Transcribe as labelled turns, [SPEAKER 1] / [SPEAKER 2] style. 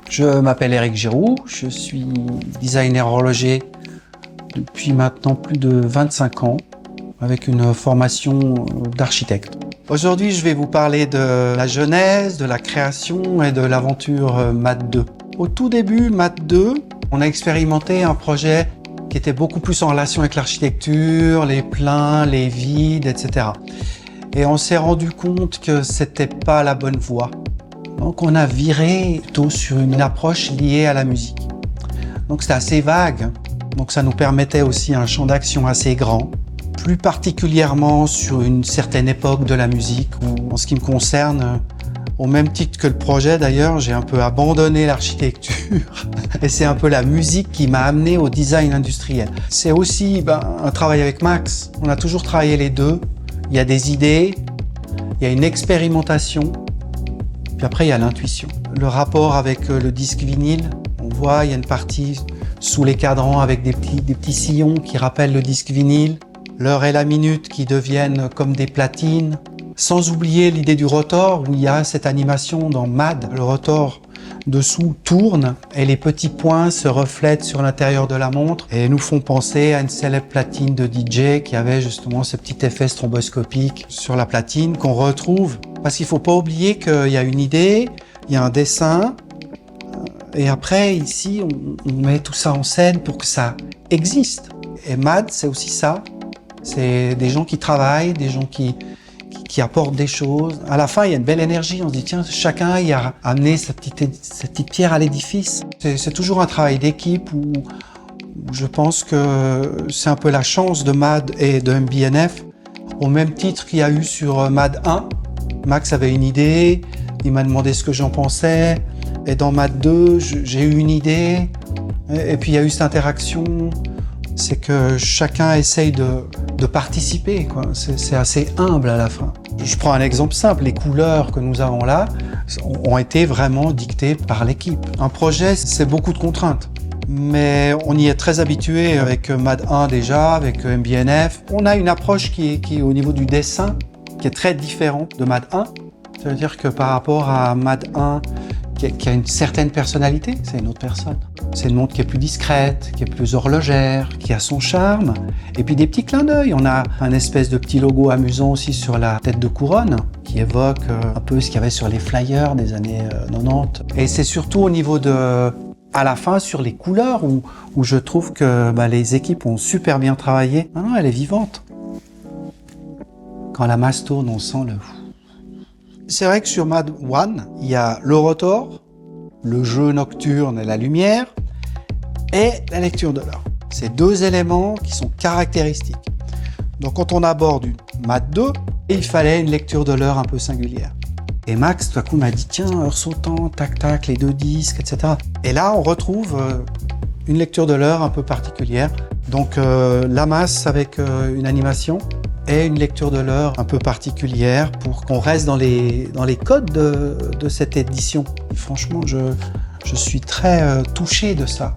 [SPEAKER 1] Je m'appelle Éric Giroux, je suis designer horloger depuis maintenant plus de 25 ans avec une formation d'architecte. Aujourd'hui, je vais vous parler de la genèse, de la création et de l'aventure MAD 2. Au tout début, MAD 2, on a expérimenté un projet qui était beaucoup plus en relation avec l'architecture, les pleins, les vides, etc. Et on s'est rendu compte que c'était pas la bonne voie. Donc on a viré plutôt sur une approche liée à la musique. Donc c'était assez vague, donc ça nous permettait aussi un champ d'action assez grand, plus particulièrement sur une certaine époque de la musique, où en ce qui me concerne, au même titre que le projet d'ailleurs, j'ai un peu abandonné l'architecture et c'est un peu la musique qui m'a amené au design industriel. C'est aussi un travail avec Max, on a toujours travaillé les deux, il y a des idées, il y a une expérimentation, puis après il y a l'intuition. Le rapport avec le disque vinyle, on voit il y a une partie sous les cadrans avec des petits sillons qui rappellent le disque vinyle, l'heure et la minute qui deviennent comme des platines, sans oublier l'idée du rotor où il y a cette animation dans MAD. Le rotor dessous tourne et les petits points se reflètent sur l'intérieur de la montre et nous font penser à une célèbre platine de DJ qui avait justement ce petit effet stromboscopique sur la platine qu'on retrouve. Parce qu'il ne faut pas oublier qu'il y a une idée, il y a un dessin et après ici on met tout ça en scène pour que ça existe. Et MAD c'est aussi ça, c'est des gens qui travaillent, des gens qui apportent des choses. À la fin, il y a une belle énergie. On se dit, tiens, chacun y a amené sa petite pierre à l'édifice. C'est toujours un travail d'équipe où je pense que c'est un peu la chance de MAD et de MBNF. Au même titre qu'il y a eu sur MAD 1. Max avait une idée, il m'a demandé ce que j'en pensais. Et dans MAD 2, j'ai eu une idée. Et puis il y a eu cette interaction. C'est que chacun essaye de participer, quoi. C'est assez humble à la fin. Je prends un exemple simple, les couleurs que nous avons là ont été vraiment dictées par l'équipe. Un projet, c'est beaucoup de contraintes, mais on y est très habitué avec MAD 1 déjà, avec MBNF. On a une approche qui est au niveau du dessin, qui est très différente de MAD 1. Ça veut dire que par rapport à MAD 1, qui a une certaine personnalité, c'est une autre personne. C'est une montre qui est plus discrète, qui est plus horlogère, qui a son charme. Et puis des petits clins d'œil. On a un espèce de petit logo amusant aussi sur la tête de couronne, qui évoque un peu ce qu'il y avait sur les flyers des années 90. Et c'est surtout au niveau à la fin, sur les couleurs, où je trouve que les équipes ont super bien travaillé. Non, elle est vivante. Quand la masse tourne, on sent le... C'est vrai que sur MAD 1, il y a le rotor, le jeu nocturne et la lumière, et la lecture de l'heure. C'est deux éléments qui sont caractéristiques. Donc quand on aborde une MAD 2, il fallait une lecture de l'heure un peu singulière. Et Max, tout à coup, m'a dit, tiens, heure sautant, tac, tac, les deux disques, etc. Et là, on retrouve une lecture de l'heure un peu particulière. Donc la masse avec une animation, et une lecture de l'heure un peu particulière pour qu'on reste dans les codes de cette édition. Et franchement, je suis très touché de ça.